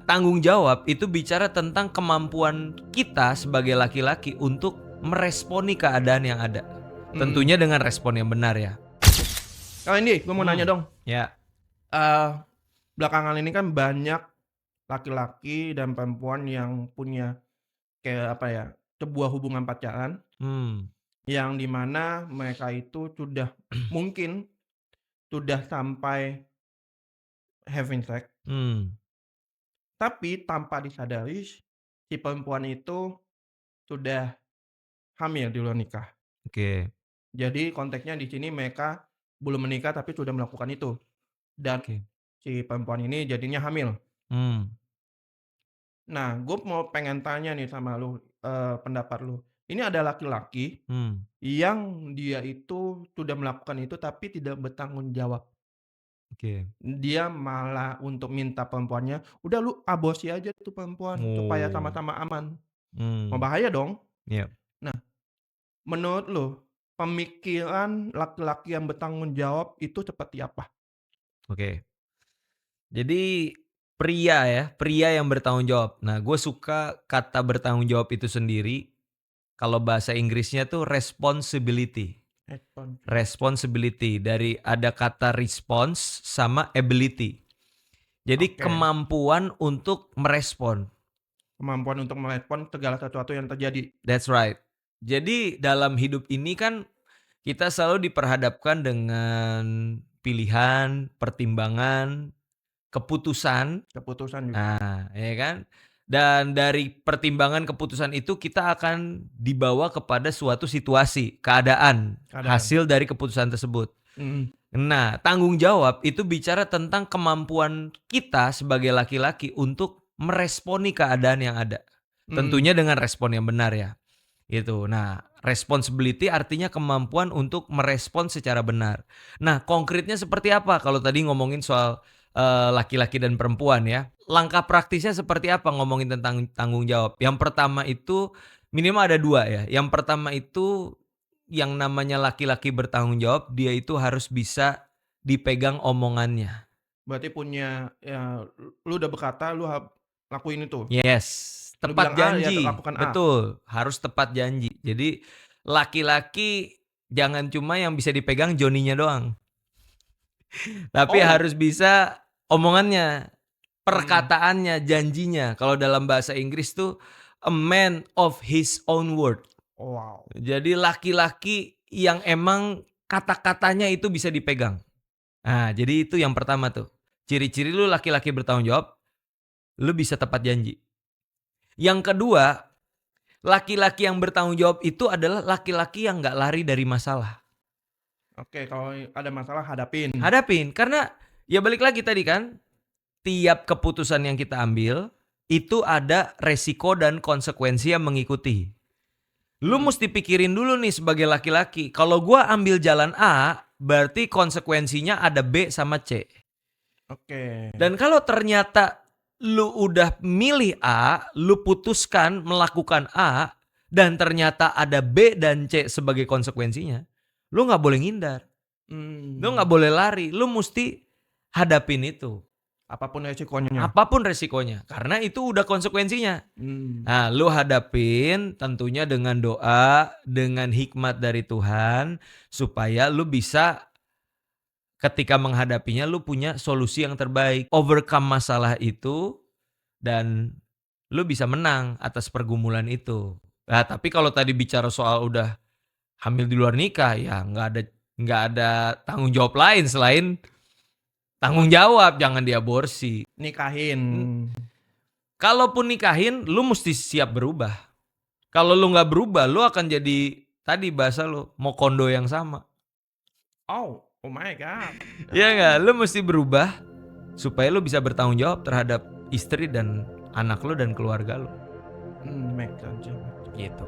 tanggung jawab itu bicara tentang kemampuan kita sebagai laki-laki untuk meresponi keadaan yang ada. Tentunya dengan respon yang benar ya. Kalau ini gue mau nanya dong. Ya. Belakangan ini kan banyak laki-laki dan perempuan yang punya kayak apa ya, sebuah hubungan pacaran yang dimana mereka itu sudah mungkin sudah sampai having sex, tapi tanpa disadari si perempuan itu sudah hamil di luar nikah. Oke. Jadi konteksnya di sini mereka belum menikah tapi sudah melakukan itu, dan si perempuan ini jadinya hamil. Nah, gue mau pengen tanya nih sama lu, pendapat lu. Ini ada laki-laki yang dia itu sudah melakukan itu tapi tidak bertanggung jawab. Oke. Dia malah untuk minta perempuannya, "Udah lu aborsi aja tuh perempuan supaya sama-sama aman." Bahaya dong. Iya. Nah, menurut lu pemikiran laki-laki yang bertanggung jawab itu seperti apa? Oke. Jadi pria yang bertanggung jawab. Nah, gue suka kata bertanggung jawab itu sendiri. Kalau bahasa Inggrisnya tuh responsibility. Responsibility dari ada kata response sama ability. Jadi kemampuan untuk merespon. Kemampuan untuk merespon segala sesuatu yang terjadi. That's right. Jadi dalam hidup ini kan kita selalu diperhadapkan dengan pilihan, pertimbangan, keputusan. Keputusan juga. Nah, ya kan? Dan dari pertimbangan keputusan itu kita akan dibawa kepada suatu situasi, keadaan. Hasil dari keputusan tersebut. Nah, tanggung jawab itu bicara tentang kemampuan kita sebagai laki-laki untuk meresponi keadaan yang ada. Tentunya dengan respon yang benar ya. Gitu. Nah, responsibility artinya kemampuan untuk merespon secara benar. Nah, konkretnya seperti apa? Kalau tadi ngomongin soal laki-laki dan perempuan ya. Langkah praktisnya seperti apa ngomongin tentang tanggung jawab? Yang pertama itu minimal ada 2 ya. Yang pertama itu yang namanya laki-laki bertanggung jawab, dia itu harus bisa dipegang omongannya. Berarti punya ya, lu udah berkata lu lakuin itu. Yes, tepat janji. Lakukan A. Betul, harus tepat janji. Jadi laki-laki jangan cuma yang bisa dipegang Joninya doang. Tapi harus bisa omongannya, perkataannya, janjinya. Kalau dalam bahasa Inggris tuh a man of his own word. Wow. Jadi laki-laki yang emang kata-katanya itu bisa dipegang. Nah, jadi itu yang pertama tuh. Ciri-ciri lu laki-laki bertanggung jawab, lu bisa tepat janji. Yang kedua, laki-laki yang bertanggung jawab itu adalah laki-laki yang gak lari dari masalah. Oke, kalau ada masalah hadapin. Karena ya balik lagi tadi kan, tiap keputusan yang kita ambil itu ada resiko dan konsekuensi yang mengikuti. Lu mesti pikirin dulu nih sebagai laki-laki, kalau gua ambil jalan A, berarti konsekuensinya ada B sama C. Oke. Dan kalau ternyata lu udah milih A, lu putuskan melakukan A, dan ternyata ada B dan C sebagai konsekuensinya, lu gak boleh ngindar. Lu gak boleh lari, lu mesti hadapin itu. Apapun resikonya. Karena itu udah konsekuensinya. Nah, lu hadapin tentunya dengan doa, dengan hikmat dari Tuhan, supaya lu bisa ketika menghadapinya lu punya solusi yang terbaik. Overcome masalah itu dan lu bisa menang atas pergumulan itu. Nah, tapi kalau tadi bicara soal udah hamil di luar nikah, ya nggak ada tanggung jawab lain selain tanggung jawab, jangan diaborsi. Nikahin. Kalaupun nikahin, lu mesti siap berubah. Kalau lu nggak berubah, lu akan jadi tadi bahasa lu mau kondo yang sama. Oh my god. Iya nggak? Lu mesti berubah supaya lu bisa bertanggung jawab terhadap istri dan anak lu dan keluarga lu. Make sense. Gitu.